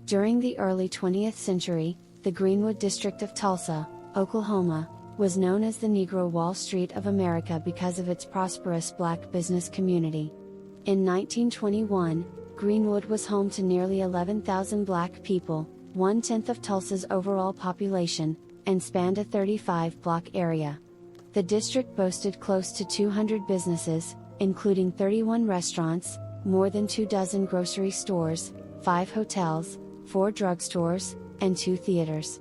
During the early 20th century, the Greenwood district of Tulsa, Oklahoma, was known as the Negro Wall Street of America because of its prosperous black business community. In 1921, Greenwood was home to nearly 11,000 black people, 1/10 of Tulsa's overall population, and spanned a 35-block area. The district boasted close to 200 businesses, including 31 restaurants, more than 24 grocery stores, 5 hotels, 4 drugstores, and 2 theaters.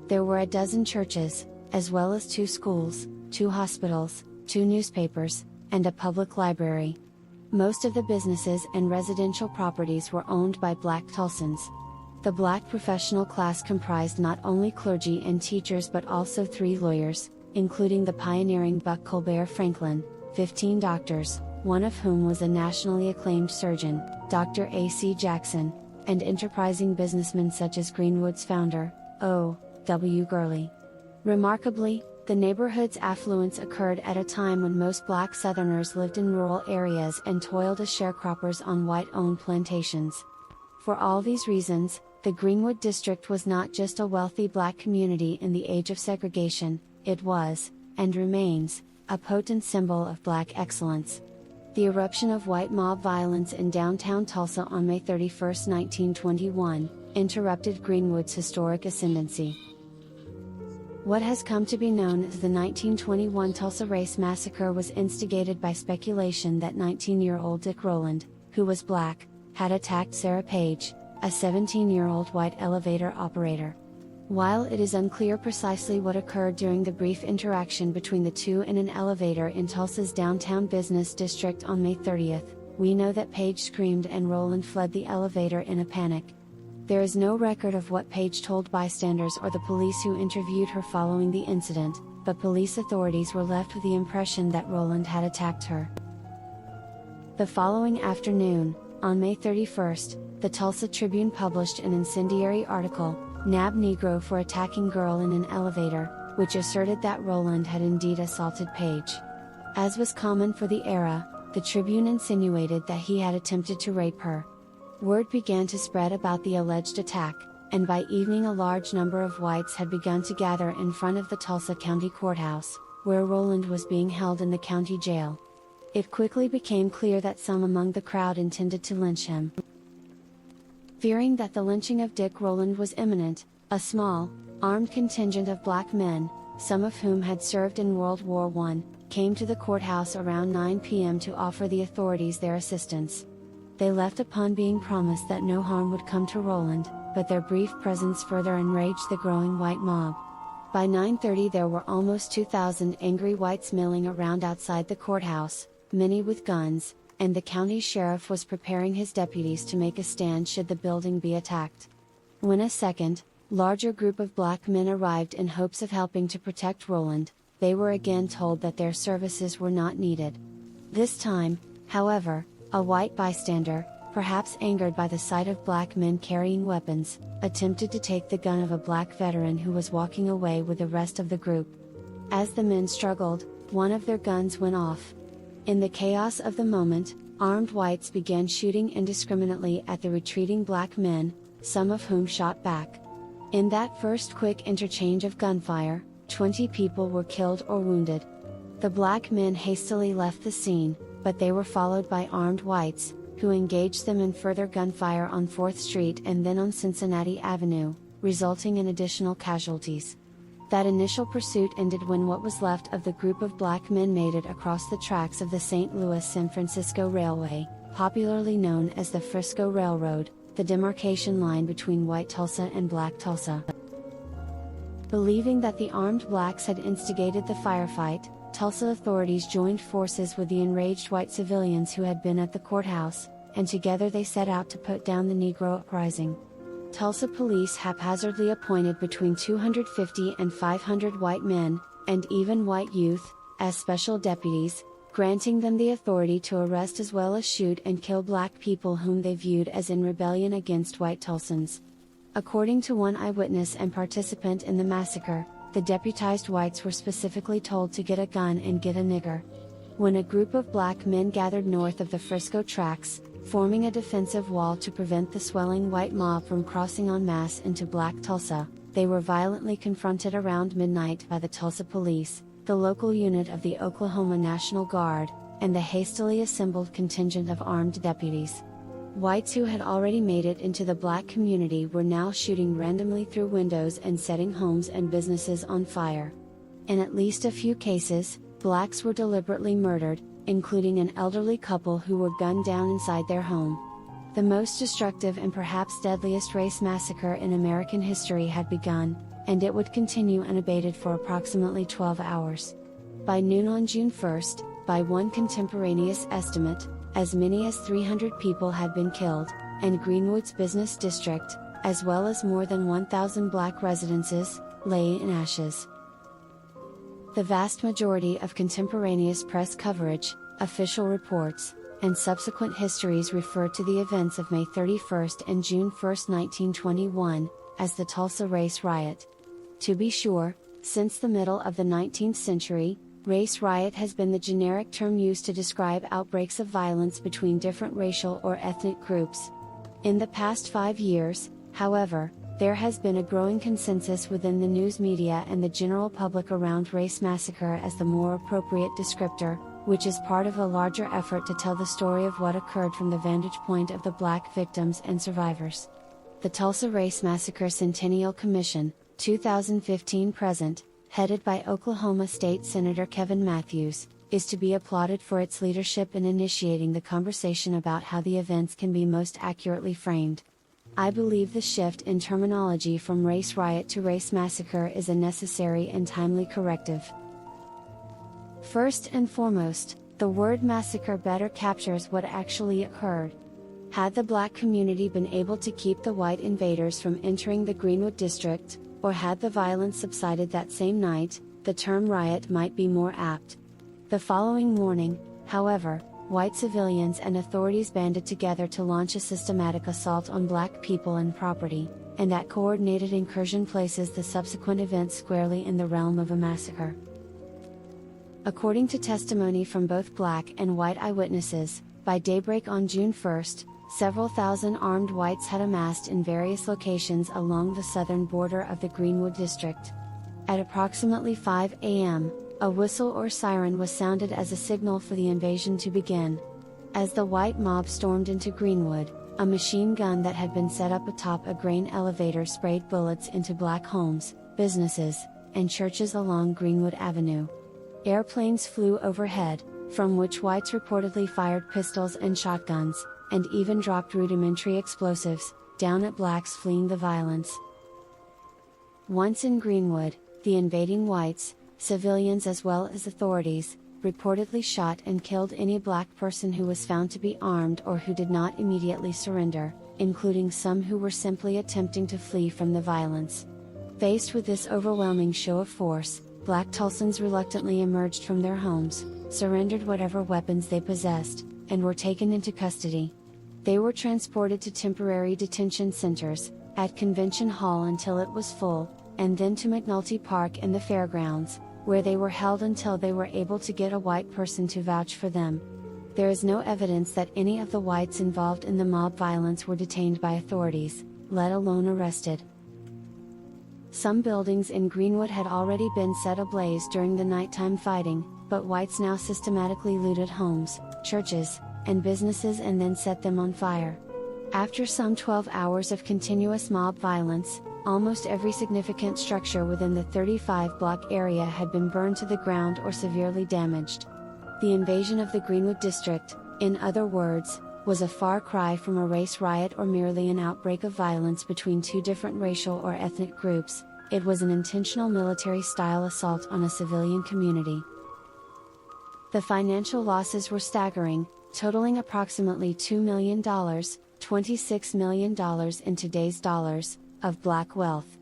There were a dozen churches, as well as 2 schools, 2 hospitals, 2 newspapers, and a public library. Most of the businesses and residential properties were owned by black Tulsans. The black professional class comprised not only clergy and teachers but also 3 lawyers, including the pioneering Buck Colbert Franklin, 15 doctors, one of whom was a nationally acclaimed surgeon, Dr. A.C. Jackson, and enterprising businessmen such as Greenwood's founder, O. W. Gurley. Remarkably, the neighborhood's affluence occurred at a time when most black Southerners lived in rural areas and toiled as sharecroppers on white-owned plantations. For all these reasons, the Greenwood district was not just a wealthy black community in the age of segregation, it was, and remains, a potent symbol of black excellence. The eruption of white mob violence in downtown Tulsa on May 31, 1921, interrupted Greenwood's historic ascendancy. What has come to be known as the 1921 Tulsa Race Massacre was instigated by speculation that 19-year-old Dick Rowland, who was black, had attacked Sarah Page, a 17-year-old white elevator operator. While it is unclear precisely what occurred during the brief interaction between the two in an elevator in Tulsa's downtown business district on May 30, we know that Page screamed and Rowland fled the elevator in a panic. There is no record of what Page told bystanders or the police who interviewed her following the incident, but police authorities were left with the impression that Rowland had attacked her. The following afternoon, on May 31, the Tulsa Tribune published an incendiary article, "Nab Negro for Attacking Girl in an Elevator," which asserted that Rowland had indeed assaulted Page. As was common for the era, the Tribune insinuated that he had attempted to rape her. Word began to spread about the alleged attack, and by evening a large number of whites had begun to gather in front of the Tulsa County Courthouse, where Rowland was being held in the county jail. It quickly became clear that some among the crowd intended to lynch him. Fearing that the lynching of Dick Rowland was imminent, a small, armed contingent of black men, some of whom had served in World War I, came to the courthouse around 9 p.m. to offer the authorities their assistance. They left upon being promised that no harm would come to Rowland, but their brief presence further enraged the growing white mob. By 9:30 there were almost 2,000 angry whites milling around outside the courthouse, many with guns, and the county sheriff was preparing his deputies to make a stand should the building be attacked. When a second, larger group of black men arrived in hopes of helping to protect Rowland, they were again told that their services were not needed. This time, however, a white bystander, perhaps angered by the sight of black men carrying weapons, attempted to take the gun of a black veteran who was walking away with the rest of the group. As the men struggled, one of their guns went off. In the chaos of the moment, armed whites began shooting indiscriminately at the retreating black men, some of whom shot back. In that first quick interchange of gunfire, 20 people were killed or wounded. The black men hastily left the scene, but they were followed by armed whites, who engaged them in further gunfire on 4th Street and then on Cincinnati Avenue, resulting in additional casualties. That initial pursuit ended when what was left of the group of black men made it across the tracks of the St. Louis-San Francisco Railway, popularly known as the Frisco Railroad, the demarcation line between white Tulsa and black Tulsa. Believing that the armed blacks had instigated the firefight, Tulsa authorities joined forces with the enraged white civilians who had been at the courthouse, and together they set out to put down the Negro uprising. Tulsa police haphazardly appointed between 250 and 500 white men, and even white youth, as special deputies, granting them the authority to arrest as well as shoot and kill black people whom they viewed as in rebellion against white Tulsans. According to one eyewitness and participant in the massacre, the deputized whites were specifically told to get a gun and get a nigger. When a group of black men gathered north of the Frisco tracks, forming a defensive wall to prevent the swelling white mob from crossing en masse into Black Tulsa. They were violently confronted around midnight by the Tulsa police, the local unit of the Oklahoma National Guard, and the hastily assembled contingent of armed deputies. Whites who had already made it into the black community were now shooting randomly through windows and setting homes and businesses on fire. In at least a few cases, blacks were deliberately murdered, including an elderly couple who were gunned down inside their home. The most destructive and perhaps deadliest race massacre in American history had begun, and it would continue unabated for approximately 12 hours. By noon on June 1st, by one contemporaneous estimate, as many as 300 people had been killed, and Greenwood's business district, as well as more than 1,000 black residences, lay in ashes. The vast majority of contemporaneous press coverage, official reports, and subsequent histories refer to the events of May 31st and June 1, 1921, as the Tulsa Race Riot. To be sure, since the middle of the 19th century, race riot has been the generic term used to describe outbreaks of violence between different racial or ethnic groups. In the past 5 years, however, there has been a growing consensus within the news media and the general public around race massacre as the more appropriate descriptor, which is part of a larger effort to tell the story of what occurred from the vantage point of the black victims and survivors. The Tulsa Race Massacre Centennial Commission, 2015-present, headed by Oklahoma State Senator Kevin Matthews, is to be applauded for its leadership in initiating the conversation about how the events can be most accurately framed. I believe the shift in terminology from race riot to race massacre is a necessary and timely corrective. First and foremost, the word massacre better captures what actually occurred. Had the black community been able to keep the white invaders from entering the Greenwood district, or had the violence subsided that same night, the term riot might be more apt. The following morning, however, white civilians and authorities banded together to launch a systematic assault on black people and property, and that coordinated incursion places the subsequent events squarely in the realm of a massacre. According to testimony from both black and white eyewitnesses, by daybreak on June 1st, several thousand armed whites had amassed in various locations along the southern border of the Greenwood district. At approximately 5 a.m., a whistle or siren was sounded as a signal for the invasion to begin. As the white mob stormed into Greenwood, a machine gun that had been set up atop a grain elevator sprayed bullets into black homes, businesses, and churches along Greenwood Avenue. Airplanes flew overhead, from which whites reportedly fired pistols and shotguns, and even dropped rudimentary explosives, down at blacks fleeing the violence. Once in Greenwood, the invading whites, civilians as well as authorities, reportedly shot and killed any black person who was found to be armed or who did not immediately surrender, including some who were simply attempting to flee from the violence. Faced with this overwhelming show of force, black Tulsans reluctantly emerged from their homes, surrendered whatever weapons they possessed, and were taken into custody. They were transported to temporary detention centers, at Convention Hall until it was full, and then to McNulty Park and the fairgrounds, where they were held until they were able to get a white person to vouch for them. There is no evidence that any of the whites involved in the mob violence were detained by authorities, let alone arrested. Some buildings in Greenwood had already been set ablaze during the nighttime fighting, but whites now systematically looted homes, churches, and businesses and then set them on fire. After some 12 hours of continuous mob violence, almost every significant structure within the 35-block area had been burned to the ground or severely damaged. The invasion of the Greenwood district, in other words, was a far cry from a race riot or merely an outbreak of violence between two different racial or ethnic groups. It was an intentional military-style assault on a civilian community. The financial losses were staggering, totaling approximately $2 million, $26 million in today's dollars, of black wealth.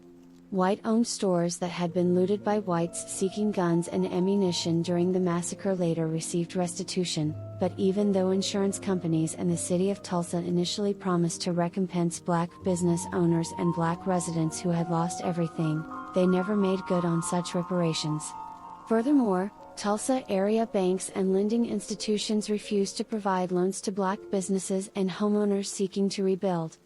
White-owned stores that had been looted by whites seeking guns and ammunition during the massacre later received restitution, but even though insurance companies and the city of Tulsa initially promised to recompense black business owners and black residents who had lost everything, they never made good on such reparations. Furthermore, Tulsa area banks and lending institutions refused to provide loans to black businesses and homeowners seeking to rebuild.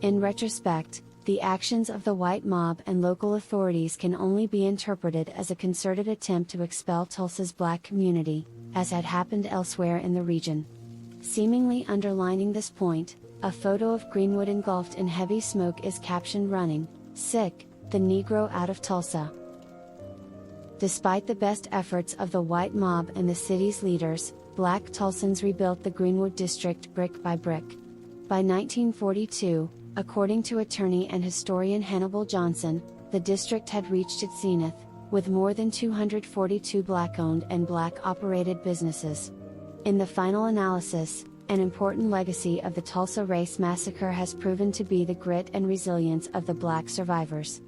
In retrospect, the actions of the white mob and local authorities can only be interpreted as a concerted attempt to expel Tulsa's black community, as had happened elsewhere in the region. Seemingly underlining this point, a photo of Greenwood engulfed in heavy smoke is captioned running, "Sick, the Negro out of Tulsa." Despite the best efforts of the white mob and the city's leaders, black Tulsans rebuilt the Greenwood district brick by brick. By 1942, according to attorney and historian Hannibal Johnson, the district had reached its zenith, with more than 242 black-owned and black-operated businesses. In the final analysis, an important legacy of the Tulsa Race Massacre has proven to be the grit and resilience of the black survivors.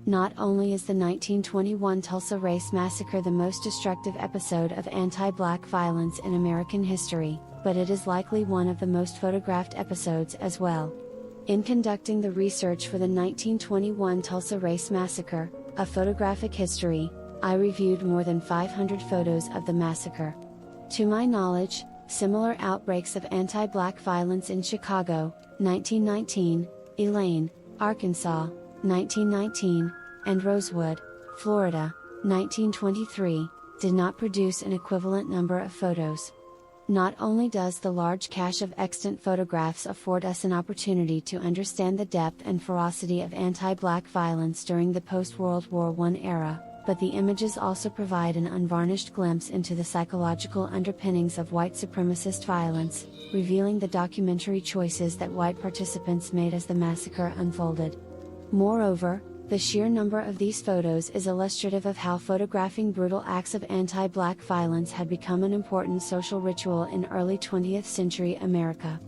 Not only is the 1921 Tulsa Race Massacre the most destructive episode of anti-black violence in American history, but it is likely one of the most photographed episodes as well. In conducting the research for the 1921 Tulsa Race Massacre, a photographic history, I reviewed more than 500 photos of the massacre. To my knowledge, similar outbreaks of anti-black violence in Chicago, 1919, Elaine, Arkansas, 1919, and Rosewood, Florida, 1923, did not produce an equivalent number of photos. Not only does the large cache of extant photographs afford us an opportunity to understand the depth and ferocity of anti-black violence during the post-World War I era, but the images also provide an unvarnished glimpse into the psychological underpinnings of white supremacist violence, revealing the documentary choices that white participants made as the massacre unfolded. Moreover, the sheer number of these photos is illustrative of how photographing brutal acts of anti-black violence had become an important social ritual in early 20th century America.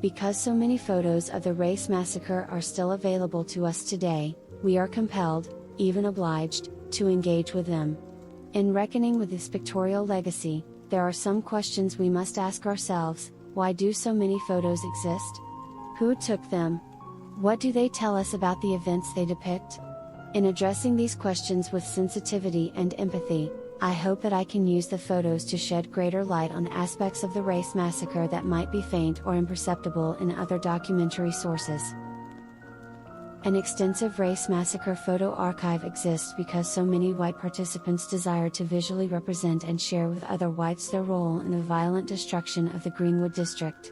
Because so many photos of the race massacre are still available to us today, we are compelled, even obliged, to engage with them. In reckoning with this pictorial legacy, there are some questions we must ask ourselves. Why do so many photos exist? Who took them? What do they tell us about the events they depict? In addressing these questions with sensitivity and empathy, I hope that I can use the photos to shed greater light on aspects of the race massacre that might be faint or imperceptible in other documentary sources. An extensive race massacre photo archive exists because so many white participants desire to visually represent and share with other whites their role in the violent destruction of the Greenwood district.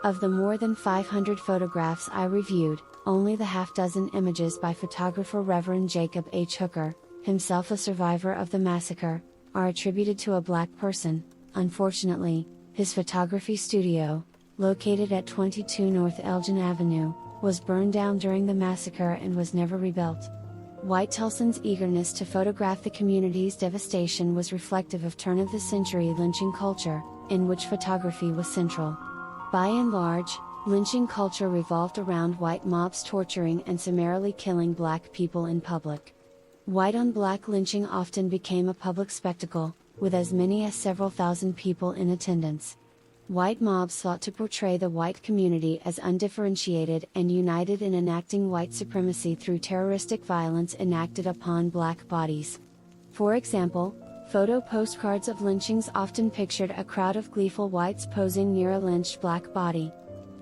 Of the more than 500 photographs I reviewed, only the half-dozen images by photographer Reverend Jacob H. Hooker, himself a survivor of the massacre, are attributed to a black person. Unfortunately, his photography studio, located at 22 North Elgin Avenue, was burned down during the massacre and was never rebuilt. White Tulsans' eagerness to photograph the community's devastation was reflective of turn-of-the-century lynching culture, in which photography was central. By and large, lynching culture revolved around white mobs torturing and summarily killing black people in public. White-on-black lynching often became a public spectacle, with as many as several thousand people in attendance. White mobs sought to portray the white community as undifferentiated and united in enacting white supremacy through terroristic violence enacted upon black bodies. For example, photo postcards of lynchings often pictured a crowd of gleeful whites posing near a lynched black body.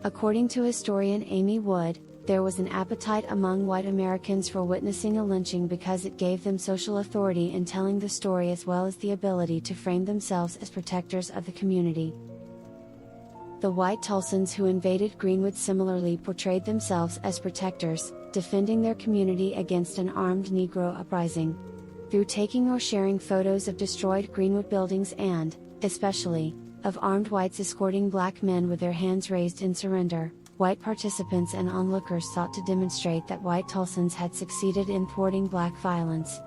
According to historian Amy Wood, there was an appetite among white Americans for witnessing a lynching because it gave them social authority in telling the story as well as the ability to frame themselves as protectors of the community. The white Tulsans who invaded Greenwood similarly portrayed themselves as protectors, defending their community against an armed Negro uprising. Through taking or sharing photos of destroyed Greenwood buildings and, especially, of armed whites escorting black men with their hands raised in surrender, white participants and onlookers sought to demonstrate that white Tulsans had succeeded in thwarting black violence.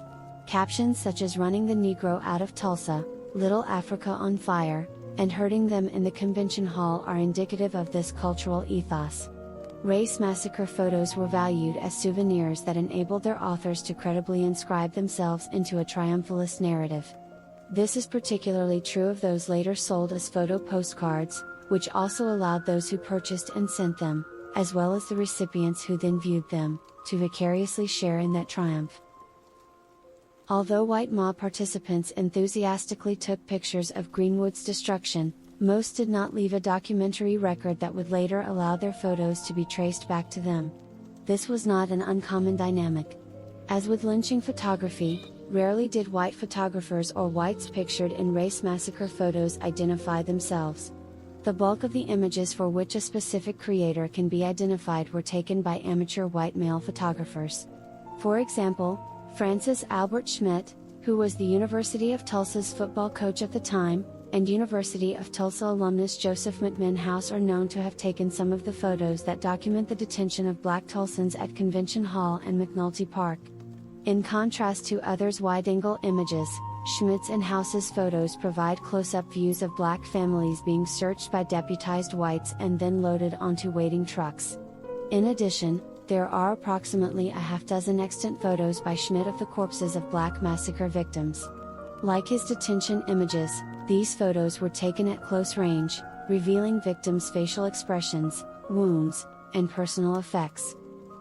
Captions such as "Running the Negro out of Tulsa," "Little Africa on Fire," and "Hurting them in the Convention Hall" are indicative of this cultural ethos. Race massacre photos were valued as souvenirs that enabled their authors to credibly inscribe themselves into a triumphalist narrative. This is particularly true of those later sold as photo postcards, which also allowed those who purchased and sent them, as well as the recipients who then viewed them, to vicariously share in that triumph. Although white mob participants enthusiastically took pictures of Greenwood's destruction, most did not leave a documentary record that would later allow their photos to be traced back to them. This was not an uncommon dynamic. As with lynching photography, rarely did white photographers or whites pictured in race massacre photos identify themselves. The bulk of the images for which a specific creator can be identified were taken by amateur white male photographers. For example, Francis Albert Schmidt, who was the University of Tulsa's football coach at the time, and University of Tulsa alumnus Joseph McMinn-House are known to have taken some of the photos that document the detention of black Tulsans at Convention Hall and McNulty Park. In contrast to others' wide-angle images, Schmidt's and House's photos provide close-up views of black families being searched by deputized whites and then loaded onto waiting trucks. In addition, there are approximately a half-dozen extant photos by Schmidt of the corpses of black massacre victims. Like his detention images, these photos were taken at close range, revealing victims' facial expressions, wounds, and personal effects.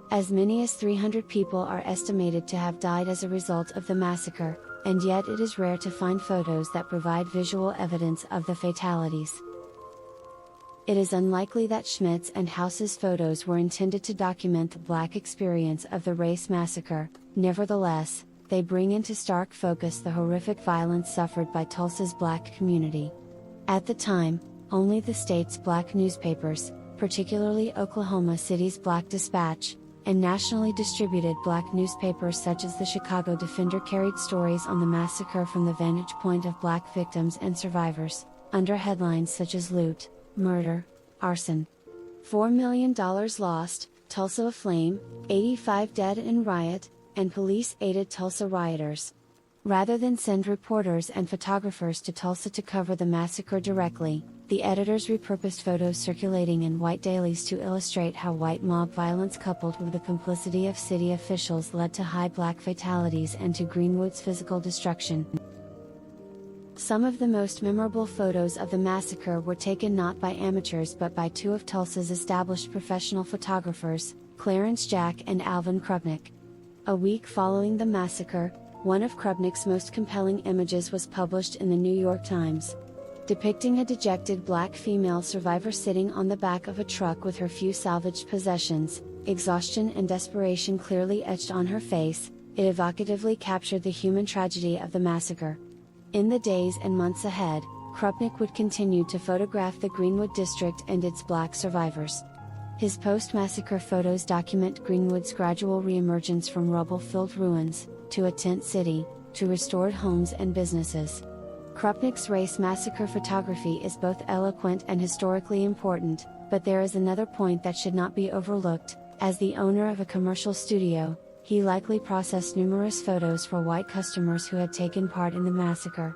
As many as 300 people are estimated to have died as a result of the massacre, and yet it is rare to find photos that provide visual evidence of the fatalities. It is unlikely that Schmidt's and House's photos were intended to document the black experience of the race massacre. Nevertheless, they bring into stark focus the horrific violence suffered by Tulsa's black community. At the time, only the state's black newspapers, particularly Oklahoma City's Black Dispatch, and nationally distributed black newspapers such as the Chicago Defender carried stories on the massacre from the vantage point of black victims and survivors, under headlines such as loot, murder, arson. $4 million lost, Tulsa aflame, 85 dead in riot, and police aided Tulsa rioters. Rather than send reporters and photographers to Tulsa to cover the massacre directly, the editors repurposed photos circulating in white dailies to illustrate how white mob violence coupled with the complicity of city officials led to high black fatalities and to Greenwood's physical destruction. Some of the most memorable photos of the massacre were taken not by amateurs but by two of Tulsa's established professional photographers, Clarence Jack and Alvin Krupnick. A week following the massacre, one of Krupnick's most compelling images was published in the New York Times. Depicting a dejected black female survivor sitting on the back of a truck with her few salvaged possessions, exhaustion and desperation clearly etched on her face, it evocatively captured the human tragedy of the massacre. In the days and months ahead, Krupnick would continue to photograph the Greenwood district and its black survivors. His post-massacre photos document Greenwood's gradual reemergence from rubble-filled ruins, to a tent city, to restored homes and businesses. Krupnick's race massacre photography is both eloquent and historically important, but there is another point that should not be overlooked. As the owner of a commercial studio, he likely processed numerous photos for white customers who had taken part in the massacre.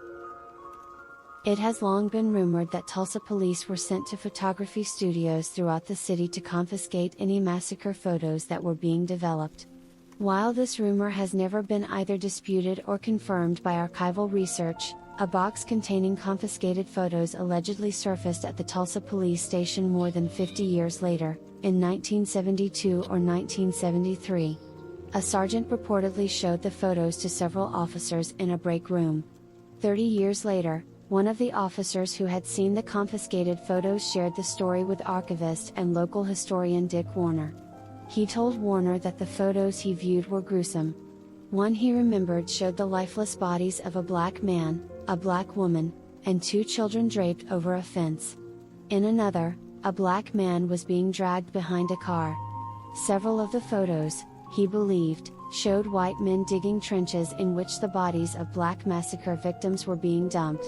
It has long been rumored that Tulsa police were sent to photography studios throughout the city to confiscate any massacre photos that were being developed. While this rumor has never been either disputed or confirmed by archival research, a box containing confiscated photos allegedly surfaced at the Tulsa police station more than 50 years later, in 1972 or 1973. A sergeant reportedly showed the photos to several officers in a break room. 30 years later, one of the officers who had seen the confiscated photos shared the story with archivist and local historian Dick Warner. He told Warner that the photos he viewed were gruesome. One he remembered showed the lifeless bodies of a black man, a black woman, and two children draped over a fence. In another, a black man was being dragged behind a car. Several of the photos, he believed, showed white men digging trenches in which the bodies of black massacre victims were being dumped.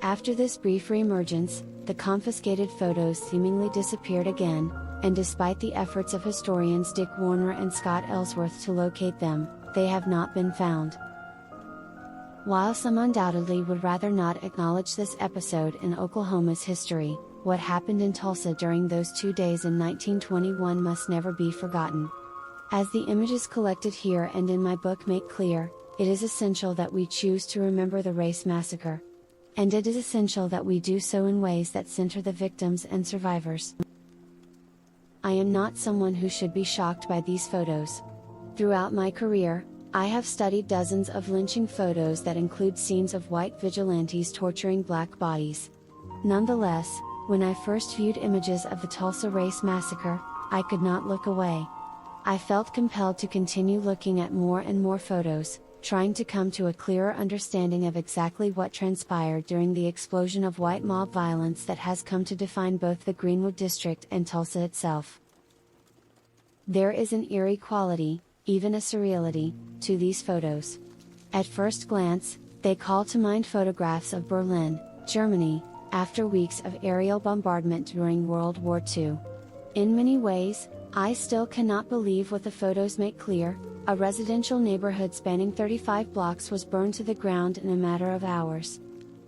After this brief reemergence, the confiscated photos seemingly disappeared again, and despite the efforts of historians Dick Warner and Scott Ellsworth to locate them, they have not been found. While some undoubtedly would rather not acknowledge this episode in Oklahoma's history, what happened in Tulsa during those 2 days in 1921 must never be forgotten. As the images collected here and in my book make clear, it is essential that we choose to remember the race massacre. And it is essential that we do so in ways that center the victims and survivors. I am not someone who should be shocked by these photos. Throughout my career, I have studied dozens of lynching photos that include scenes of white vigilantes torturing black bodies. Nonetheless, when I first viewed images of the Tulsa race massacre, I could not look away. I felt compelled to continue looking at more and more photos, trying to come to a clearer understanding of exactly what transpired during the explosion of white mob violence that has come to define both the Greenwood district and Tulsa itself. There is an eerie quality, even a surreality, to these photos. At first glance, they call to mind photographs of Berlin, Germany, after weeks of aerial bombardment during World War II. In many ways, I still cannot believe what the photos make clear. A residential neighborhood spanning 35 blocks was burned to the ground in a matter of hours.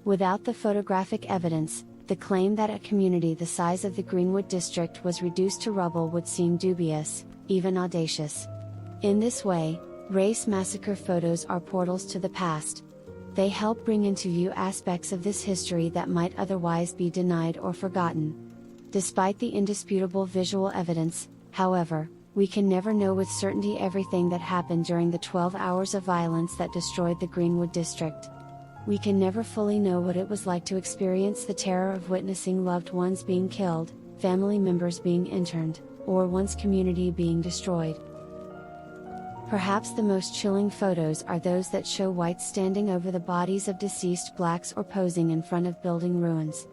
Without the photographic evidence, the claim that a community the size of the Greenwood district was reduced to rubble would seem dubious, even audacious. In this way, race massacre photos are portals to the past. They help bring into view aspects of this history that might otherwise be denied or forgotten. Despite the indisputable visual evidence, however, we can never know with certainty everything that happened during the 12 hours of violence that destroyed the Greenwood district. We can never fully know what it was like to experience the terror of witnessing loved ones being killed, family members being interned, or one's community being destroyed. Perhaps the most chilling photos are those that show whites standing over the bodies of deceased blacks or posing in front of building ruins.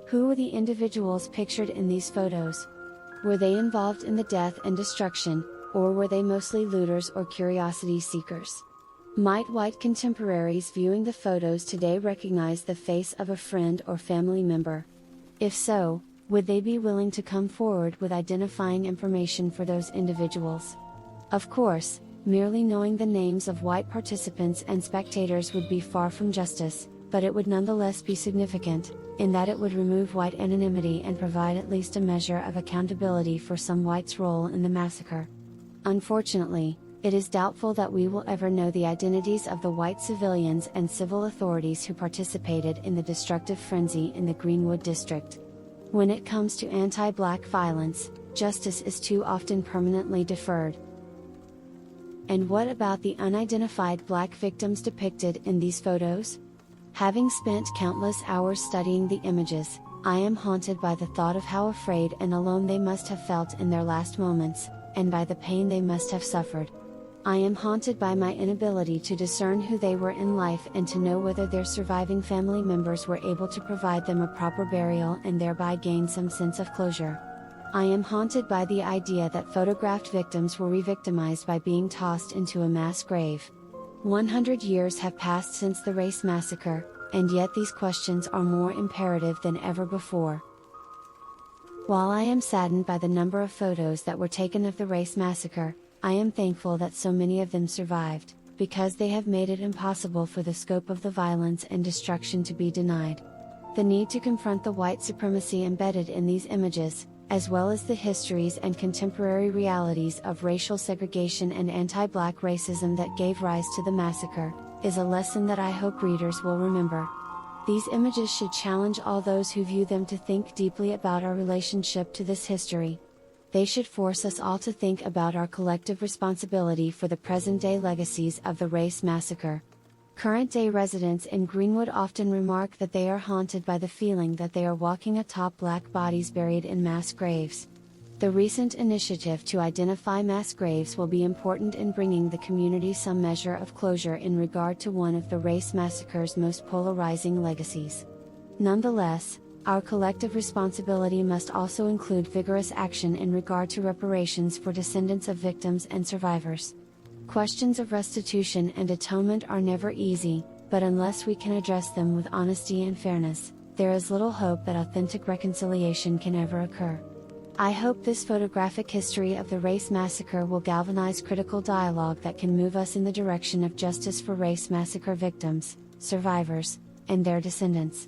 Who were the individuals pictured in these photos? Were they involved in the death and destruction, or were they mostly looters or curiosity seekers? Might white contemporaries viewing the photos today recognize the face of a friend or family member? If so, would they be willing to come forward with identifying information for those individuals? Of course, merely knowing the names of white participants and spectators would be far from justice, but it would nonetheless be significant, in that it would remove white anonymity and provide at least a measure of accountability for some whites' role in the massacre. Unfortunately, it is doubtful that we will ever know the identities of the white civilians and civil authorities who participated in the destructive frenzy in the Greenwood district. When it comes to anti-black violence, justice is too often permanently deferred. And what about the unidentified black victims depicted in these photos? Having spent countless hours studying the images, I am haunted by the thought of how afraid and alone they must have felt in their last moments, and by the pain they must have suffered. I am haunted by my inability to discern who they were in life and to know whether their surviving family members were able to provide them a proper burial and thereby gain some sense of closure. I am haunted by the idea that photographed victims were re-victimized by being tossed into a mass grave. 100 years have passed since the race massacre, and yet these questions are more imperative than ever before. While I am saddened by the number of photos that were taken of the race massacre, I am thankful that so many of them survived, because they have made it impossible for the scope of the violence and destruction to be denied. The need to confront the white supremacy embedded in these images, as well as the histories and contemporary realities of racial segregation and anti-black racism that gave rise to the massacre, is a lesson that I hope readers will remember. These images should challenge all those who view them to think deeply about our relationship to this history. They should force us all to think about our collective responsibility for the present-day legacies of the race massacre. Current-day residents in Greenwood often remark that they are haunted by the feeling that they are walking atop black bodies buried in mass graves. The recent initiative to identify mass graves will be important in bringing the community some measure of closure in regard to one of the race massacre's most polarizing legacies. Nonetheless, our collective responsibility must also include vigorous action in regard to reparations for descendants of victims and survivors. Questions of restitution and atonement are never easy, but unless we can address them with honesty and fairness, there is little hope that authentic reconciliation can ever occur. I hope this photographic history of the race massacre will galvanize critical dialogue that can move us in the direction of justice for race massacre victims, survivors, and their descendants.